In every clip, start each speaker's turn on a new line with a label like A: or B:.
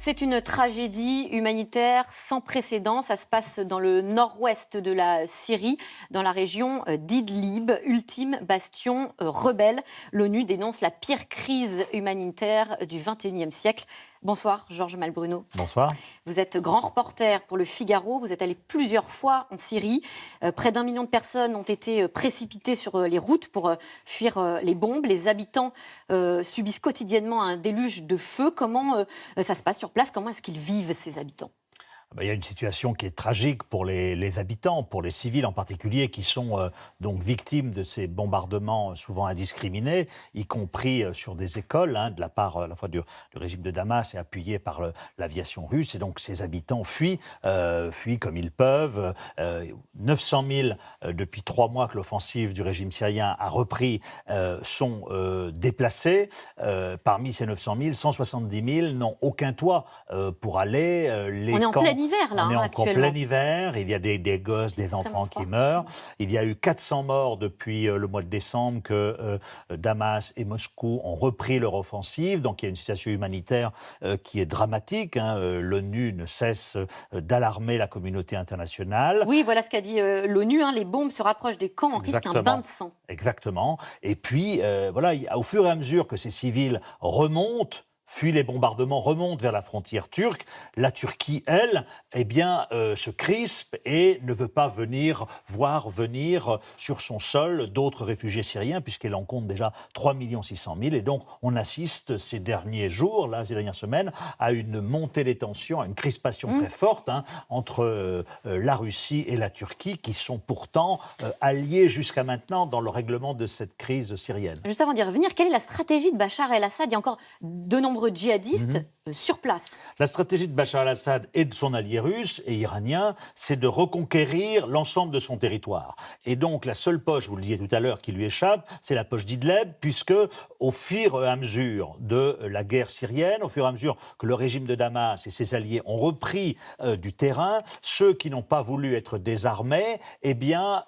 A: C'est une tragédie humanitaire sans précédent. Ça se passe dans le nord-ouest de la Syrie, dans la région d'Idlib, ultime bastion rebelle. L'ONU dénonce la pire crise humanitaire du XXIe siècle. Bonsoir, Georges Malbruno.
B: Bonsoir.
A: Vous êtes grand reporter pour Le Figaro. Vous êtes allé plusieurs fois en Syrie. Près d'1 million de personnes ont été précipitées sur les routes pour fuir les bombes. Les habitants subissent quotidiennement un déluge de feu. Comment ça se passe sur place? Comment est-ce qu'ils vivent, ces habitants?
B: Il y a une situation qui est tragique pour les habitants, pour les civils en particulier, qui sont donc victimes de ces bombardements souvent indiscriminés, y compris sur des écoles, de la part à la fois du régime de Damas et appuyé par l'aviation russe. Et donc ces habitants fuient comme ils peuvent. 900 000 depuis 3 mois que l'offensive du régime syrien a repris sont déplacés. Parmi ces 900 000, 170 000 n'ont aucun toit pour aller.
A: On est en plein hiver, là,
B: on est
A: actuellement.
B: en plein hiver, il y a des gosses, des enfants qui meurent. Il y a eu 400 morts depuis le mois de décembre que Damas et Moscou ont repris leur offensive. Donc il y a une situation humanitaire qui est dramatique. L'ONU ne cesse d'alarmer la communauté internationale.
A: Oui, voilà ce qu'a dit l'ONU. Les bombes se rapprochent des camps, on risque un bain de sang.
B: Exactement. Et puis, au fur et à mesure que ces civils remontent, fuient les bombardements, remontent vers la frontière turque, la Turquie, elle, se crispe et ne veut pas voir venir sur son sol d'autres réfugiés syriens, puisqu'elle en compte déjà 3 600 000. Et donc, on assiste ces derniers jours, ces dernières semaines, à une montée des tensions, à une crispation très forte entre la Russie et la Turquie, qui sont pourtant alliés jusqu'à maintenant dans le règlement de cette crise syrienne.
A: Juste avant d'y revenir, quelle est la stratégie de Bachar el-Assad? Il y a encore de nombreux djihadistes sur place.
B: La stratégie de Bachar el-Assad et de son allié russe et iranien, c'est de reconquérir l'ensemble de son territoire. Et donc la seule poche, vous le disiez tout à l'heure, qui lui échappe, c'est la poche d'Idlib, puisque au fur et à mesure de la guerre syrienne, au fur et à mesure que le régime de Damas et ses alliés ont repris du terrain, ceux qui n'ont pas voulu être désarmés,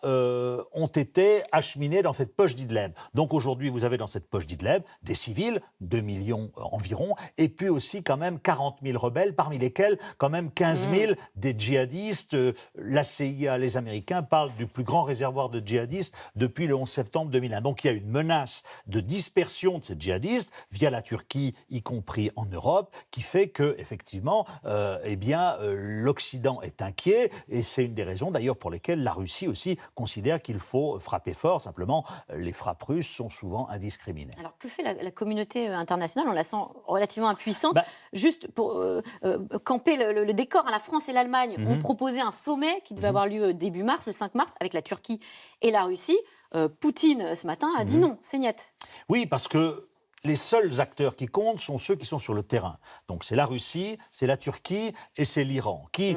B: ont été acheminés dans cette poche d'Idlib. Donc aujourd'hui, vous avez dans cette poche d'Idlib des civils, 2 millions environ, et puis aussi quand même 40 000 rebelles, parmi lesquels quand même 15 000 des djihadistes. La CIA, les Américains parlent du plus grand réservoir de djihadistes depuis le 11 septembre 2001. Donc il y a une menace de dispersion de ces djihadistes via la Turquie, y compris en Europe, qui fait que effectivement, l'Occident est inquiet, et c'est une des raisons d'ailleurs pour lesquelles la Russie aussi considère qu'il faut frapper fort. Simplement, les frappes russes sont souvent indiscriminées.
A: Alors que fait la communauté internationale? On la sent relativement impuissante. Juste pour camper le décor, la France et l'Allemagne ont proposé un sommet qui devait avoir lieu début mars, le 5 mars, avec la Turquie et la Russie. Poutine, ce matin, a dit non, c'est niet.
B: Oui, parce que les seuls acteurs qui comptent sont ceux qui sont sur le terrain. Donc c'est la Russie, c'est la Turquie et c'est l'Iran qui,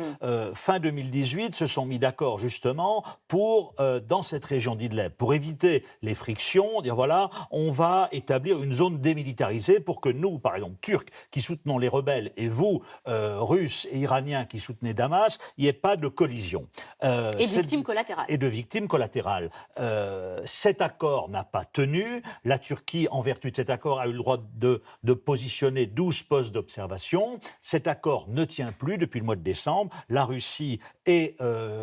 B: fin 2018, se sont mis d'accord justement pour, dans cette région d'Idlib, pour éviter les frictions, dire voilà, on va établir une zone démilitarisée pour que nous, par exemple, Turcs, qui soutenons les rebelles, et vous, Russes et Iraniens qui soutenez Damas, il n'y ait pas de collision.
A: Et de victimes collatérales.
B: Et de victimes collatérales. Cet accord n'a pas tenu. La Turquie, en vertu de cet accord, a eu le droit de positionner 12 postes d'observation. Cet accord ne tient plus depuis le mois de décembre. La Russie et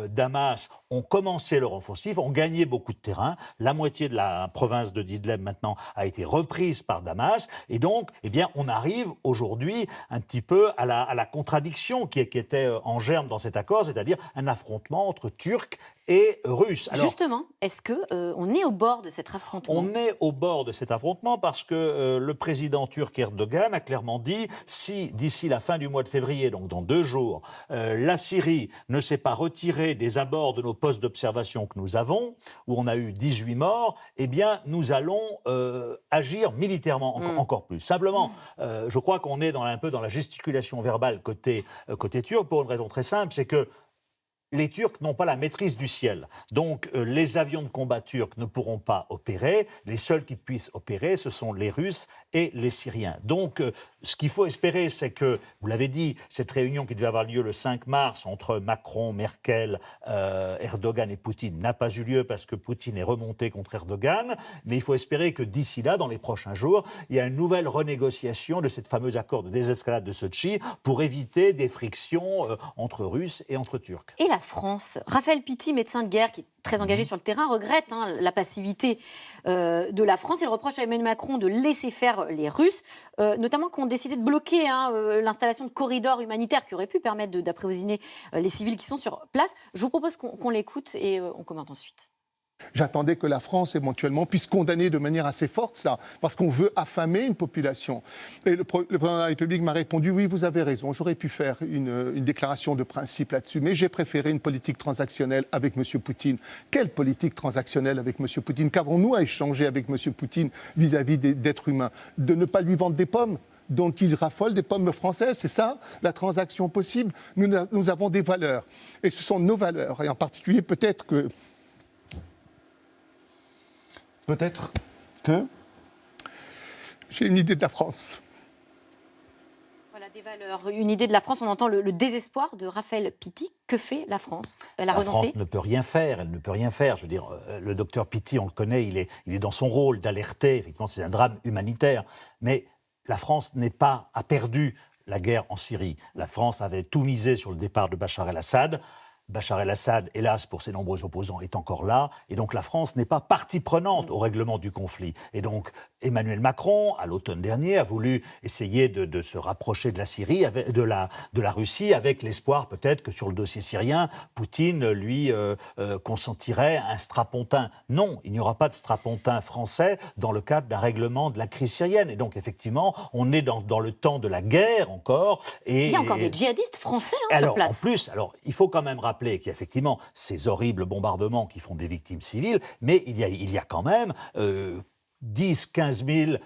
B: Damas ont commencé leur offensive, ont gagné beaucoup de terrain. La moitié de la province de Idlib maintenant a été reprise par Damas. Et donc, on arrive aujourd'hui un petit peu à la contradiction qui était en germe dans cet accord, c'est-à-dire un affrontement entre Turcs et Russes.
A: Alors, justement, est-ce qu'on est au bord de cet affrontement?
B: On est au bord de cet affrontement parce que le président turc Erdogan a clairement dit si d'ici la fin du mois de février, donc dans 2 jours, la Syrie ne s'est pas retirée des abords de nos postes d'observation que nous avons, où on a eu 18 morts, nous allons agir militairement encore plus. Simplement, je crois qu'on est un peu dans la gesticulation verbale côté turc pour une raison très simple, c'est que les Turcs n'ont pas la maîtrise du ciel. Donc, les avions de combat turcs ne pourront pas opérer. Les seuls qui puissent opérer, ce sont les Russes et les Syriens. Donc, ce qu'il faut espérer, c'est que, vous l'avez dit, cette réunion qui devait avoir lieu le 5 mars entre Macron, Merkel, Erdogan et Poutine n'a pas eu lieu parce que Poutine est remonté contre Erdogan. Mais il faut espérer que d'ici là, dans les prochains jours, il y a une nouvelle renégociation de cette fameuse accord de désescalade de Sotchi pour éviter des frictions entre Russes et entre Turcs.
A: Et la France, Raphaël Pitti, médecin de guerre qui est très engagé sur le terrain, regrette la passivité de la France. Il reproche à Emmanuel Macron de laisser faire les Russes, notamment qui ont décidé de bloquer l'installation de corridors humanitaires qui auraient pu permettre d'approvisionner les civils qui sont sur place. Je vous propose qu'on l'écoute et on commente ensuite.
C: J'attendais que la France, éventuellement, puisse condamner de manière assez forte ça, parce qu'on veut affamer une population. Et le président de la République m'a répondu « Oui, vous avez raison, j'aurais pu faire une déclaration de principe là-dessus, mais j'ai préféré une politique transactionnelle avec M. Poutine. » Quelle politique transactionnelle avec M. Poutine? Qu'avons-nous à échanger avec M. Poutine vis-à-vis d'êtres humains? De ne pas lui vendre des pommes dont il raffole, des pommes françaises, c'est ça la transaction possible? Nous avons des valeurs, et ce sont nos valeurs, et en particulier peut-être que j'ai une idée de la France.
A: Voilà, des valeurs, une idée de la France. On entend le désespoir de Raphaël Pitti. Que fait la France? Elle a renoncé?
B: La France ne peut rien faire, elle ne peut rien faire. Je veux dire, le docteur Pitti, on le connaît, il est dans son rôle d'alerter. Effectivement, c'est un drame humanitaire. Mais la France a perdu la guerre en Syrie. La France avait tout misé sur le départ de Bachar el-Assad. Bachar el-Assad, hélas, pour ses nombreux opposants, est encore là. Et donc la France n'est pas partie prenante au règlement du conflit. Et donc Emmanuel Macron, à l'automne dernier, a voulu essayer de se rapprocher de la Syrie, de la Russie, avec l'espoir peut-être que sur le dossier syrien, Poutine lui consentirait un strapontin. Non, il n'y aura pas de strapontin français dans le cadre d'un règlement de la crise syrienne. Et donc effectivement, on est dans le temps de la guerre encore. Et
A: il y a encore des djihadistes français sur place.
B: En plus, il faut quand même rappeler qu'il y a effectivement ces horribles bombardements qui font des victimes civiles, mais il y a quand même 10-15 000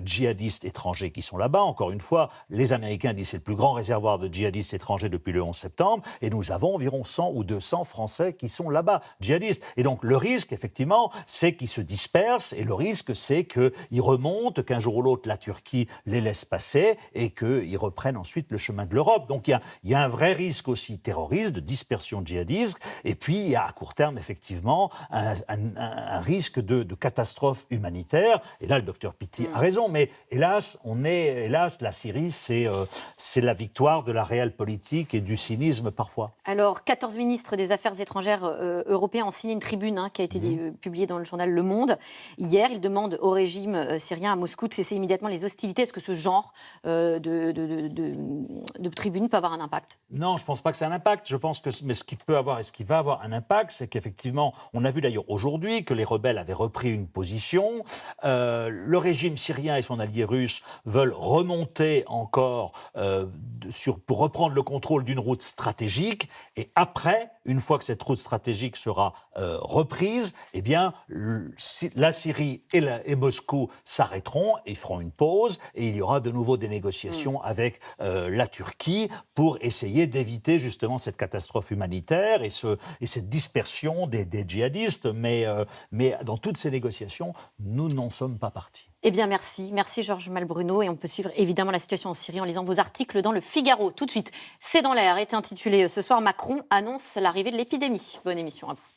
B: djihadistes étrangers qui sont là-bas. Encore une fois, les Américains disent que c'est le plus grand réservoir de djihadistes étrangers depuis le 11 septembre, et nous avons environ 100 ou 200 Français qui sont là-bas, djihadistes. Et donc le risque, effectivement, c'est qu'ils se dispersent, et le risque, c'est qu'ils remontent, qu'un jour ou l'autre, la Turquie les laisse passer, et qu'ils reprennent ensuite le chemin de l'Europe. Donc il y a un vrai risque aussi terroriste, de dispersion djihadiste, et puis il y a à court terme, effectivement, un risque de catastrophe humanitaire. Et là, le docteur Pitti a raison. Mais hélas, la Syrie, c'est la victoire de la réelle politique et du cynisme parfois.
A: Alors, 14 ministres des Affaires étrangères européens ont signé une tribune qui a été publiée dans le journal Le Monde. Hier, ils demandent au régime syrien à Moscou de cesser immédiatement les hostilités. Est-ce que ce genre de tribune peut avoir un impact?
B: Non, je ne pense pas que c'est un impact. Mais ce qui peut avoir et ce qui va avoir un impact, c'est qu'effectivement, on a vu d'ailleurs aujourd'hui que les rebelles avaient repris une position. Le régime syrien et son allié russe veulent remonter encore pour reprendre le contrôle d'une route stratégique. Et après, une fois que cette route stratégique sera reprise, eh bien, la Syrie et Moscou s'arrêteront et feront une pause. Et il y aura de nouveau des négociations avec la Turquie pour essayer d'éviter justement cette catastrophe humanitaire et cette dispersion des djihadistes. Mais dans toutes ces négociations, nous n'en sommes pas partis.
A: Eh bien, merci. Merci, Georges Malbruno. Et on peut suivre évidemment la situation en Syrie en lisant vos articles dans Le Figaro. Tout de suite, C'est dans l'air est intitulé ce soir « Macron annonce l'arrivée de l'épidémie ». Bonne émission à vous.